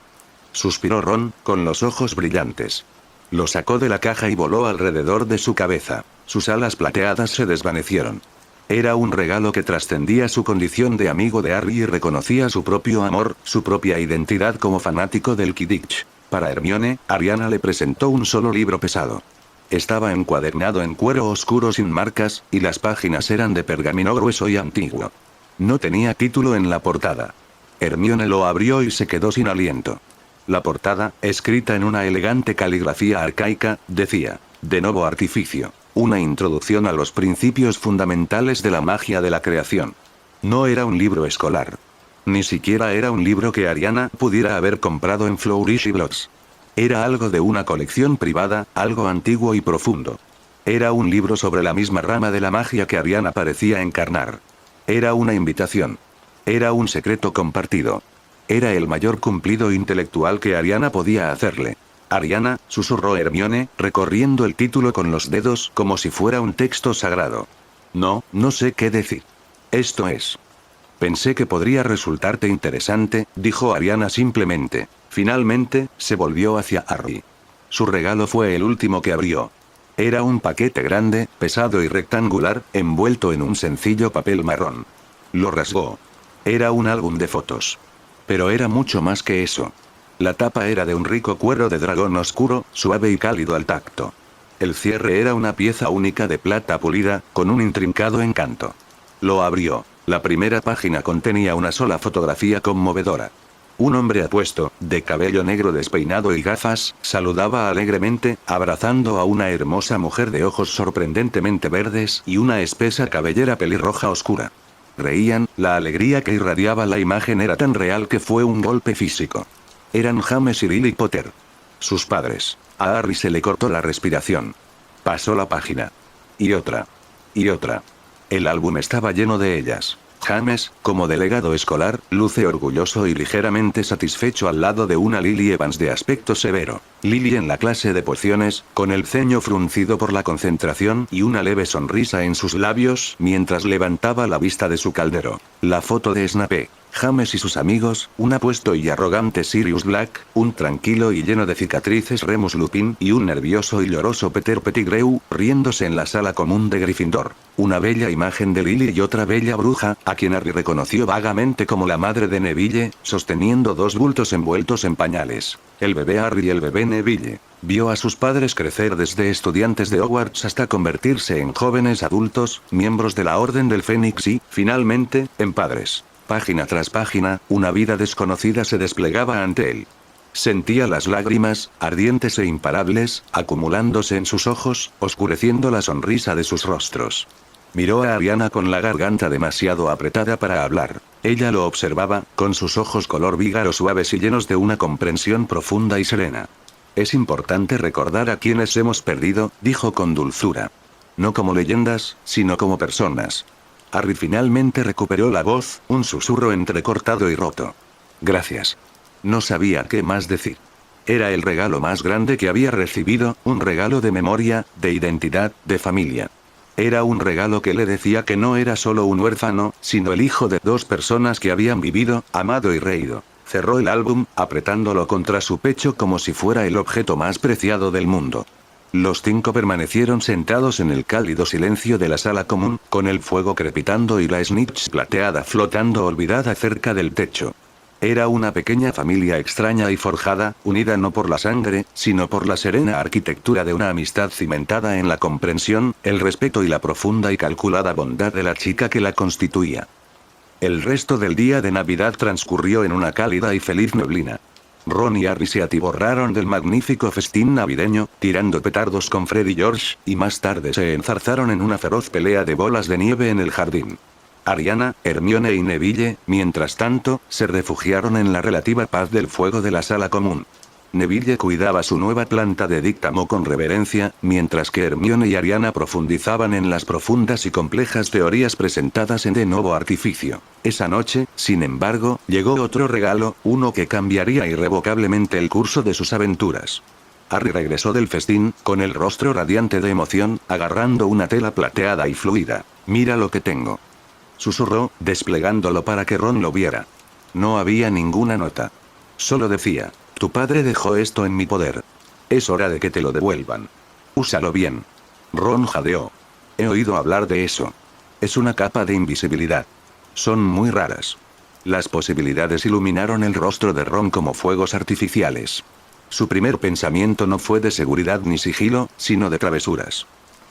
Suspiró Ron, con los ojos brillantes. Lo sacó de la caja y voló alrededor de su cabeza. Sus alas plateadas se desvanecieron. Era un regalo que trascendía su condición de amigo de Harry y reconocía su propio amor, su propia identidad como fanático del Quidditch. Para Hermione, Ariana le presentó un solo libro pesado. Estaba encuadernado en cuero oscuro sin marcas, y las páginas eran de pergamino grueso y antiguo. No tenía título en la portada. Hermione lo abrió y se quedó sin aliento. La portada, escrita en una elegante caligrafía arcaica, decía: De nuevo artificio. Una introducción a los principios fundamentales de la magia de la creación. No era un libro escolar. Ni siquiera era un libro que Ariana pudiera haber comprado en Flourish y Blotts. Era algo de una colección privada, algo antiguo y profundo. Era un libro sobre la misma rama de la magia que Ariana parecía encarnar. Era una invitación. Era un secreto compartido. Era el mayor cumplido intelectual que Ariana podía hacerle. Ariana, susurró Hermione, recorriendo el título con los dedos como si fuera un texto sagrado. No sé qué decir. Esto es. Pensé que podría resultarte interesante, dijo Ariana simplemente. Finalmente, se volvió hacia Harry. Su regalo fue el último que abrió. Era un paquete grande, pesado y rectangular, envuelto en un sencillo papel marrón. Lo rasgó. Era un álbum de fotos. Pero era mucho más que eso. La tapa era de un rico cuero de dragón oscuro, suave y cálido al tacto. El cierre era una pieza única de plata pulida, con un intrincado encanto. Lo abrió. La primera página contenía una sola fotografía conmovedora. Un hombre apuesto, de cabello negro despeinado y gafas, saludaba alegremente, abrazando a una hermosa mujer de ojos sorprendentemente verdes y una espesa cabellera pelirroja oscura. Reían, la alegría que irradiaba la imagen era tan real que fue un golpe físico. Eran James y Lily Potter. Sus padres. A Harry se le cortó la respiración. Pasó la página. Y otra. Y otra. El álbum estaba lleno de ellas. James, como delegado escolar, luce orgulloso y ligeramente satisfecho al lado de una Lily Evans de aspecto severo. Lily en la clase de pociones, con el ceño fruncido por la concentración y una leve sonrisa en sus labios mientras levantaba la vista de su caldero. La foto de Snape. James y sus amigos, un apuesto y arrogante Sirius Black, un tranquilo y lleno de cicatrices Remus Lupin y un nervioso y lloroso Peter Pettigrew, riéndose en la sala común de Gryffindor. Una bella imagen de Lily y otra bella bruja, a quien Harry reconoció vagamente como la madre de Neville, sosteniendo dos bultos envueltos en pañales. El bebé Harry y el bebé Neville. Vio a sus padres crecer desde estudiantes de Hogwarts hasta convertirse en jóvenes adultos, miembros de la Orden del Fénix y, finalmente, en padres. Página tras página, una vida desconocida se desplegaba ante él. Sentía las lágrimas, ardientes e imparables, acumulándose en sus ojos, oscureciendo la sonrisa de sus rostros. Miró a Ariana con la garganta demasiado apretada para hablar. Ella lo observaba, con sus ojos color vígaro suaves y llenos de una comprensión profunda y serena. Es importante recordar a quienes hemos perdido, dijo con dulzura. No como leyendas, sino como personas. Harry finalmente recuperó la voz, un susurro entrecortado y roto. Gracias. No sabía qué más decir. Era el regalo más grande que había recibido, un regalo de memoria, de identidad, de familia. Era un regalo que le decía que no era solo un huérfano, sino el hijo de dos personas que habían vivido, amado y reído. Cerró el álbum, apretándolo contra su pecho como si fuera el objeto más preciado del mundo. Los 5 permanecieron sentados en el cálido silencio de la sala común, con el fuego crepitando y la snitch plateada flotando olvidada cerca del techo. Era una pequeña familia extraña y forjada, unida no por la sangre, sino por la serena arquitectura de una amistad cimentada en la comprensión, el respeto y la profunda y calculada bondad de la chica que la constituía. El resto del día de Navidad transcurrió en una cálida y feliz neblina. Ron y Harry se atiborraron del magnífico festín navideño, tirando petardos con Fred y George, y más tarde se enzarzaron en una feroz pelea de bolas de nieve en el jardín. Ariana, Hermione y Neville, mientras tanto, se refugiaron en la relativa paz del fuego de la sala común. Neville cuidaba su nueva planta de díctamo con reverencia, mientras que Hermione y Ariana profundizaban en las profundas y complejas teorías presentadas en De Nuevo Artificio. Esa noche, sin embargo, llegó otro regalo, uno que cambiaría irrevocablemente el curso de sus aventuras. Harry regresó del festín, con el rostro radiante de emoción, agarrando una tela plateada y fluida. «Mira lo que tengo», susurró, desplegándolo para que Ron lo viera. No había ninguna nota. Solo decía: «Tu padre dejó esto en mi poder. Es hora de que te lo devuelvan. Úsalo bien». Ron jadeó. «He oído hablar de eso. Es una capa de invisibilidad. Son muy raras». Las posibilidades iluminaron el rostro de Ron como fuegos artificiales. Su primer pensamiento no fue de seguridad ni sigilo, sino de travesuras.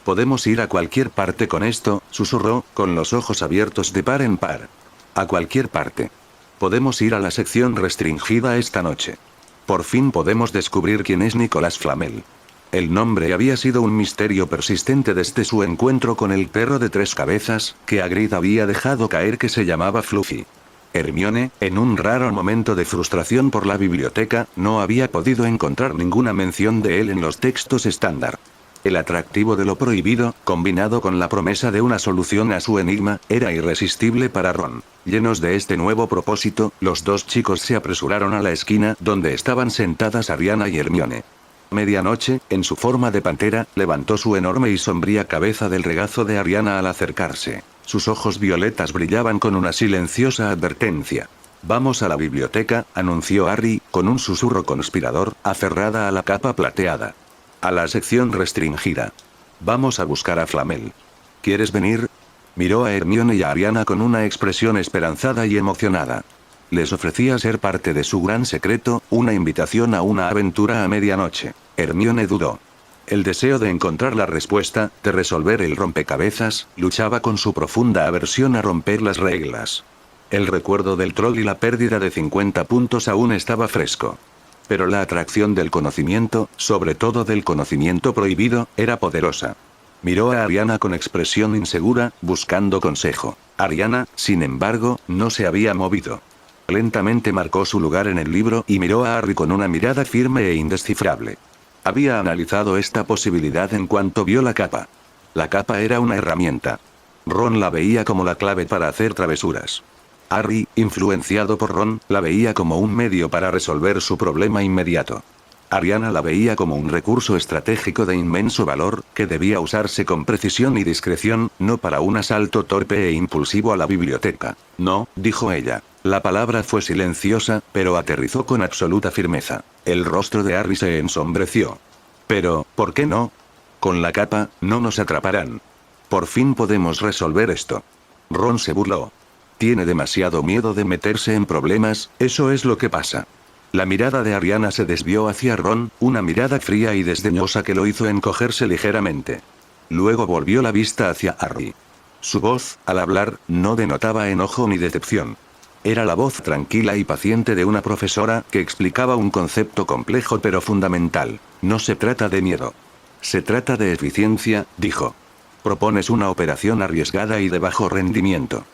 «Podemos ir a cualquier parte con esto», susurró, con los ojos abiertos de par en par. «A cualquier parte. Podemos ir a la sección restringida esta noche. Por fin podemos descubrir quién es Nicolas Flamel». El nombre había sido un misterio persistente desde su encuentro con el perro de 3 cabezas, que Hagrid había dejado caer que se llamaba Fluffy. Hermione, en un raro momento de frustración por la biblioteca, no había podido encontrar ninguna mención de él en los textos estándar. El atractivo de lo prohibido, combinado con la promesa de una solución a su enigma, era irresistible para Ron. Llenos de este nuevo propósito, los dos chicos se apresuraron a la esquina donde estaban sentadas Ariana y Hermione. Medianoche, en su forma de pantera, levantó su enorme y sombría cabeza del regazo de Ariana al acercarse. Sus ojos violetas brillaban con una silenciosa advertencia. «Vamos a la biblioteca», anunció Harry, con un susurro conspirador, aferrada a la capa plateada. «A la sección restringida. Vamos a buscar a Flamel. ¿Quieres venir?». Miró a Hermione y a Ariana con una expresión esperanzada y emocionada. Les ofrecía ser parte de su gran secreto, una invitación a una aventura a medianoche. Hermione dudó. El deseo de encontrar la respuesta, de resolver el rompecabezas, luchaba con su profunda aversión a romper las reglas. El recuerdo del troll y la pérdida de 50 puntos aún estaba fresco. Pero la atracción del conocimiento, sobre todo del conocimiento prohibido, era poderosa. Miró a Ariana con expresión insegura, buscando consejo. Ariana, sin embargo, no se había movido. Lentamente marcó su lugar en el libro y miró a Harry con una mirada firme e indescifrable. Había analizado esta posibilidad en cuanto vio la capa. La capa era una herramienta. Ron la veía como la clave para hacer travesuras. Harry, influenciado por Ron, la veía como un medio para resolver su problema inmediato. Ariana la veía como un recurso estratégico de inmenso valor, que debía usarse con precisión y discreción, no para un asalto torpe e impulsivo a la biblioteca. «No», dijo ella. La palabra fue silenciosa, pero aterrizó con absoluta firmeza. El rostro de Harry se ensombreció. «Pero, ¿por qué no? Con la capa, no nos atraparán. Por fin podemos resolver esto». Ron se burló. «Tiene demasiado miedo de meterse en problemas, eso es lo que pasa». La mirada de Ariana se desvió hacia Ron, una mirada fría y desdeñosa que lo hizo encogerse ligeramente. Luego volvió la vista hacia Harry. Su voz, al hablar, no denotaba enojo ni decepción. Era la voz tranquila y paciente de una profesora que explicaba un concepto complejo pero fundamental. «No se trata de miedo. Se trata de eficiencia», dijo. «Propones una operación arriesgada y de bajo rendimiento.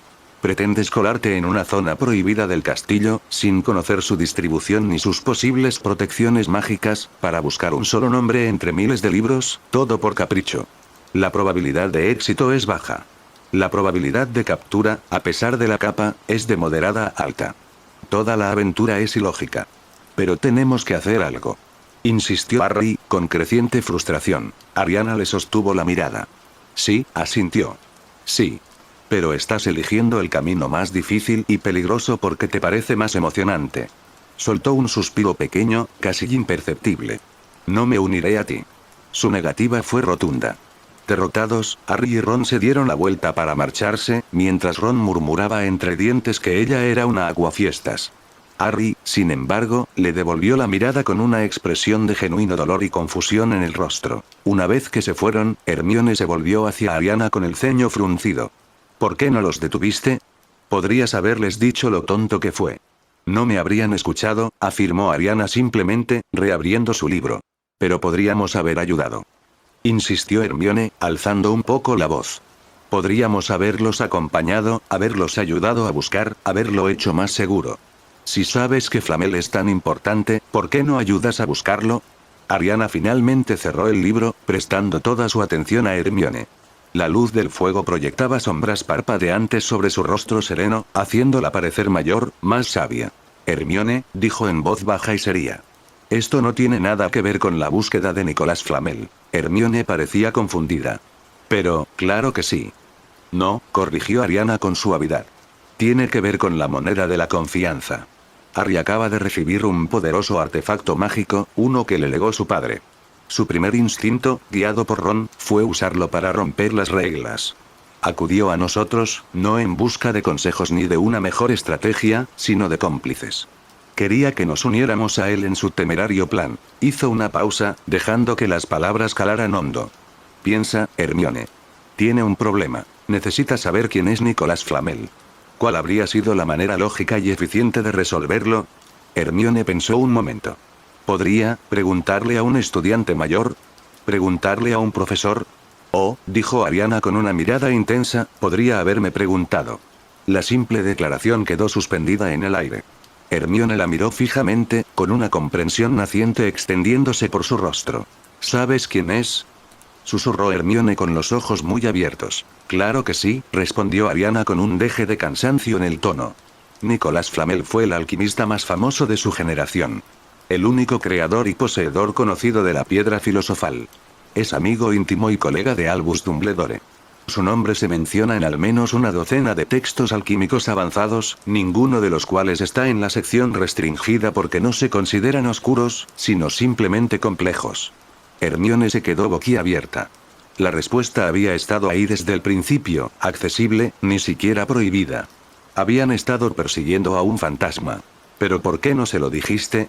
Pretendes colarte en una zona prohibida del castillo, sin conocer su distribución ni sus posibles protecciones mágicas, para buscar un solo nombre entre miles de libros, todo por capricho. La probabilidad de éxito es baja. La probabilidad de captura, a pesar de la capa, es de moderada a alta. Toda la aventura es ilógica. Pero tenemos que hacer algo. insistió Harry, con creciente frustración. Ariana le sostuvo la mirada. Sí, asintió. Sí. Pero estás eligiendo el camino más difícil y peligroso porque te parece más emocionante. Soltó un suspiro pequeño, casi imperceptible. No me uniré a ti. Su negativa fue rotunda. Derrotados, Harry y Ron se dieron la vuelta para marcharse, mientras Ron murmuraba entre dientes que ella era una aguafiestas. Harry, sin embargo, le devolvió la mirada con una expresión de genuino dolor y confusión en el rostro. Una vez que se fueron, Hermione se volvió hacia Ariana con el ceño fruncido. ¿Por qué no los detuviste? Podrías haberles dicho lo tonto que fue. No me habrían escuchado, afirmó Ariana simplemente, reabriendo su libro. Pero podríamos haber ayudado. Insistió Hermione, alzando un poco la voz. Podríamos haberlos acompañado, haberlos ayudado a buscar, haberlo hecho más seguro. Si sabes que Flamel es tan importante, ¿por qué no ayudas a buscarlo? Ariana finalmente cerró el libro, prestando toda su atención a Hermione. La luz del fuego proyectaba sombras parpadeantes sobre su rostro sereno, haciéndola parecer mayor, más sabia. Hermione, dijo en voz baja y seria. Esto no tiene nada que ver con la búsqueda de Nicolas Flamel. Hermione parecía confundida. Pero, claro que sí. No, corrigió Ariana con suavidad. Tiene que ver con la moneda de la confianza. Harry acaba de recibir un poderoso artefacto mágico, uno que le legó su padre. Su primer instinto, guiado por Ron, fue usarlo para romper las reglas. Acudió a nosotros, no en busca de consejos ni de una mejor estrategia, sino de cómplices. Quería que nos uniéramos a él en su temerario plan. Hizo una pausa, dejando que las palabras calaran hondo. Piensa, Hermione. Tiene un problema. Necesita saber quién es Nicolas Flamel. ¿Cuál habría sido la manera lógica y eficiente de resolverlo? Hermione pensó un momento. ¿Podría preguntarle a un estudiante mayor? ¿Preguntarle a un profesor? Oh, dijo Ariana con una mirada intensa, podría haberme preguntado. La simple declaración quedó suspendida en el aire. Hermione la miró fijamente, con una comprensión naciente extendiéndose por su rostro. ¿Sabes quién es? Susurró Hermione con los ojos muy abiertos. Claro que sí, respondió Ariana con un deje de cansancio en el tono. Nicolas Flamel fue el alquimista más famoso de su generación. El único creador y poseedor conocido de la piedra filosofal. Es amigo íntimo y colega de Albus Dumbledore. Su nombre se menciona en al menos una docena de textos alquímicos avanzados, ninguno de los cuales está en la sección restringida porque no se consideran oscuros, sino simplemente complejos. Hermione se quedó boquiabierta. La respuesta había estado ahí desde el principio, accesible, ni siquiera prohibida. Habían estado persiguiendo a un fantasma. ¿Pero por qué no se lo dijiste?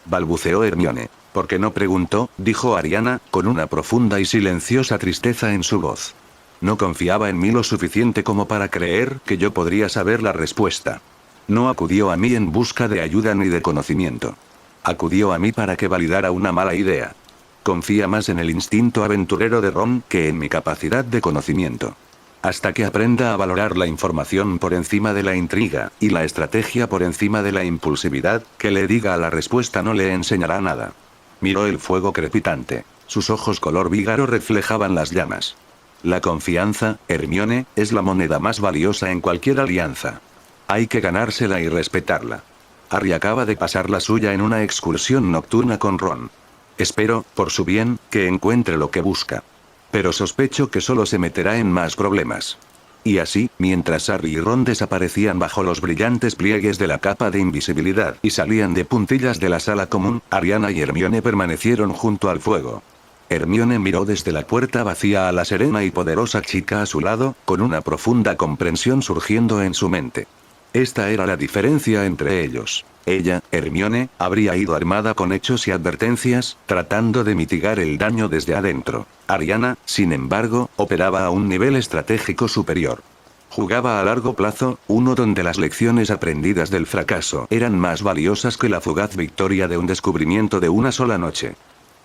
Balbuceó Hermione. ¿Por qué no preguntó? Dijo Ariana, con una profunda y silenciosa tristeza en su voz. No confiaba en mí lo suficiente como para creer que yo podría saber la respuesta. No acudió a mí en busca de ayuda ni de conocimiento. Acudió a mí para que validara una mala idea. Confía más en el instinto aventurero de Ron que en mi capacidad de conocimiento. Hasta que aprenda a valorar la información por encima de la intriga, y la estrategia por encima de la impulsividad, que le diga a la respuesta no le enseñará nada. Miró el fuego crepitante. Sus ojos color vígaro reflejaban las llamas. La confianza, Hermione, es la moneda más valiosa en cualquier alianza. Hay que ganársela y respetarla. Harry acaba de pasar la suya en una excursión nocturna con Ron. Espero, por su bien, que encuentre lo que busca. Pero sospecho que solo se meterá en más problemas. Y así, mientras Harry y Ron desaparecían bajo los brillantes pliegues de la capa de invisibilidad y salían de puntillas de la sala común, Ariana y Hermione permanecieron junto al fuego. Hermione miró desde la puerta vacía a la serena y poderosa chica a su lado, con una profunda comprensión surgiendo en su mente. Esta era la diferencia entre ellos. Ella, Hermione, habría ido armada con hechos y advertencias, tratando de mitigar el daño desde adentro. Ariana, sin embargo, operaba a un nivel estratégico superior. Jugaba a largo plazo, uno donde las lecciones aprendidas del fracaso eran más valiosas que la fugaz victoria de un descubrimiento de una sola noche.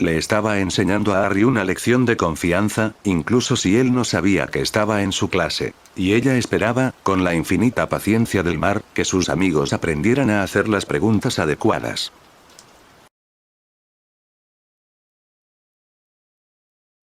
Le estaba enseñando a Harry una lección de confianza, incluso si él no sabía que estaba en su clase. Y ella esperaba, con la infinita paciencia del mar, que sus amigos aprendieran a hacer las preguntas adecuadas.